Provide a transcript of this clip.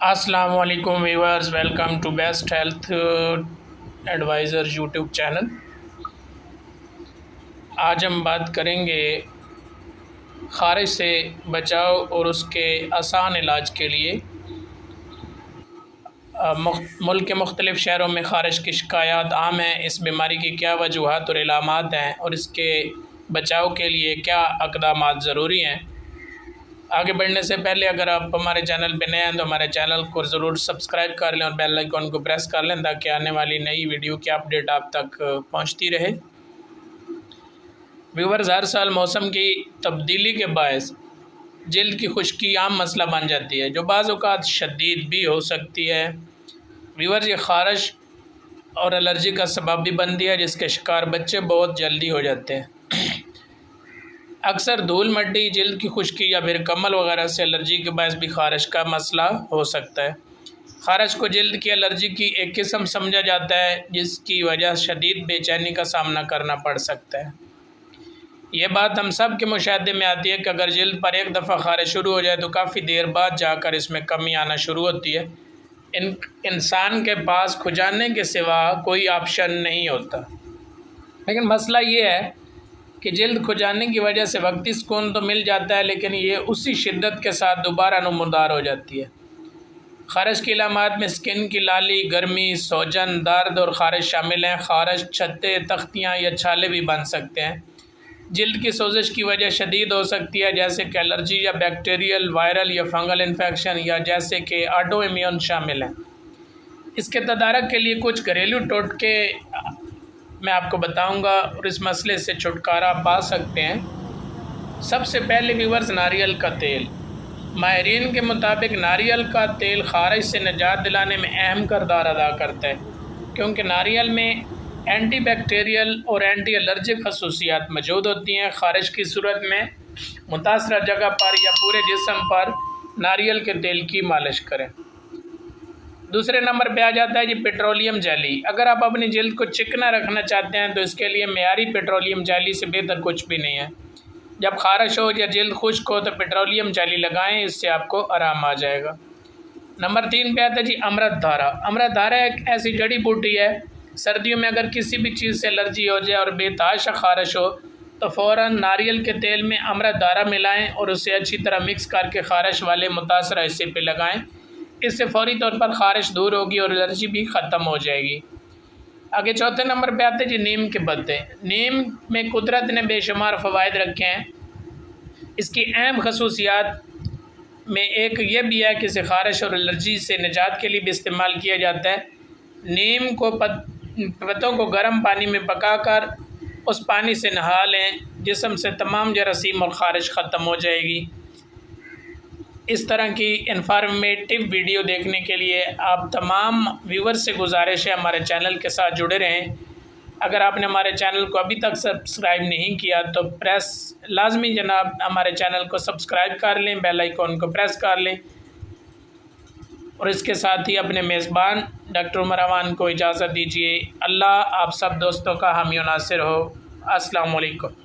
السلام علیکم viewers, welcome to best health advisor YouTube channel. آج ہم بات کریں گے خارش سے بچاؤ اور اس کے آسان علاج کے لیے۔ ملک کے مختلف شہروں میں خارش کی شکایات عام ہیں۔ اس بیماری کی کیا وجوہات اور علامات ہیں اور اس کے بچاؤ کے لیے کیا اقدامات ضروری ہیں؟ آگے بڑھنے سے پہلے اگر آپ ہمارے چینل پہ نئے ہیں تو ہمارے چینل کو ضرور سبسکرائب کر لیں اور بیل آئیکن کو پریس کر لیں تاکہ آنے والی نئی ویڈیو کی اپڈیٹ آپ تک پہنچتی رہے۔ ویورز، ہر سال موسم کی تبدیلی کے باعث جلد کی خشکی عام مسئلہ بن جاتی ہے، جو بعض اوقات شدید بھی ہو سکتی ہے۔ ویورز، یہ خارش اور الرجی کا سبب بھی بنتی ہے، جس کے شکار بچے بہت جلدی ہو جاتے ہیں۔ اکثر دھول مٹی، جلد کی خشکی یا پھر کمل وغیرہ سے الرجی کے باعث بھی خارش کا مسئلہ ہو سکتا ہے۔ خارش کو جلد کی الرجی کی ایک قسم سمجھا جاتا ہے، جس کی وجہ شدید بے چینی کا سامنا کرنا پڑ سکتا ہے۔ یہ بات ہم سب کے مشاہدے میں آتی ہے کہ اگر جلد پر ایک دفعہ خارش شروع ہو جائے تو کافی دیر بعد جا کر اس میں کمی آنا شروع ہوتی ہے۔ انسان کے پاس کھجانے کے سوا کوئی آپشن نہیں ہوتا، لیکن مسئلہ یہ ہے کہ جلد کھجانے کی وجہ سے وقتی سکون تو مل جاتا ہے، لیکن یہ اسی شدت کے ساتھ دوبارہ نمودار ہو جاتی ہے۔ خارش کی علامات میں سکن کی لالی، گرمی، سوجن، درد اور خارش شامل ہیں۔ خارش چھتے، تختیاں یا چھالے بھی بن سکتے ہیں۔ جلد کی سوزش کی وجہ شدید ہو سکتی ہے، جیسے کہ الرجی یا بیکٹیریل، وائرل یا فنگل انفیکشن، یا جیسے کہ آٹو امیون شامل ہیں۔ اس کے تدارک کے لیے کچھ گھریلو ٹوٹکے میں آپ کو بتاؤں گا اور اس مسئلے سے چھٹکارا پا سکتے ہیں۔ سب سے پہلے ویورز، ناریل کا تیل۔ ماہرین کے مطابق ناریل کا تیل خارش سے نجات دلانے میں اہم کردار ادا کرتا ہے، کیونکہ ناریل میں اینٹی بیکٹیریل اور اینٹی الرجک خصوصیات موجود ہوتی ہیں۔ خارش کی صورت میں متاثرہ جگہ پر یا پورے جسم پر ناریل کے تیل کی مالش کریں۔ دوسرے نمبر پہ آ جاتا ہے پیٹرولیم جیلی۔ اگر آپ اپنی جلد کو چکنا رکھنا چاہتے ہیں تو اس کے لیے معیاری پیٹرولیم جیلی سے بہتر کچھ بھی نہیں ہے۔ جب خارش ہو یا جلد خشک ہو تو پیٹرولیم جیلی لگائیں، اس سے آپ کو آرام آ جائے گا۔ نمبر 3 پہ آتا ہے امرت دھارا۔ امرت دھارا ایک ایسی جڑی بوٹی ہے، سردیوں میں اگر کسی بھی چیز سے الرجی ہو جائے اور بے تحاشا خارش ہو تو فوراً ناریل کے تیل میں امرت دھارا ملائیں اور اسے اچھی طرح مکس کر کے خارش والے متاثرہ حصے پہ لگائیں۔ اس سے فوری طور پر خارش دور ہوگی اور الرجی بھی ختم ہو جائے گی۔ آگے چوتھے نمبر پہ آتے ہیں نیم کے پتے۔ نیم میں قدرت نے بے شمار فوائد رکھے ہیں۔ اس کی اہم خصوصیات میں ایک یہ بھی ہے کہ اسے خارش اور الرجی سے نجات کے لیے بھی استعمال کیا جاتا ہے۔ نیم کو پتوں کو گرم پانی میں پکا کر اس پانی سے نہا لیں، جسم سے تمام جراثیم اور خارش ختم ہو جائے گی۔ اس طرح کی انفارمیٹیو ویڈیو دیکھنے کے لیے آپ تمام ویور سے گزارش ہے ہمارے چینل کے ساتھ جڑے رہیں۔ اگر آپ نے ہمارے چینل کو ابھی تک سبسکرائب نہیں کیا تو لازمی جناب ہمارے چینل کو سبسکرائب کر لیں، بیل آئیکن کو پریس کر لیں، اور اس کے ساتھ ہی اپنے میزبان ڈاکٹر عمر امان کو اجازت دیجیے۔ اللہ آپ سب دوستوں کا حامی و ناصر ہو۔ السلام علیکم۔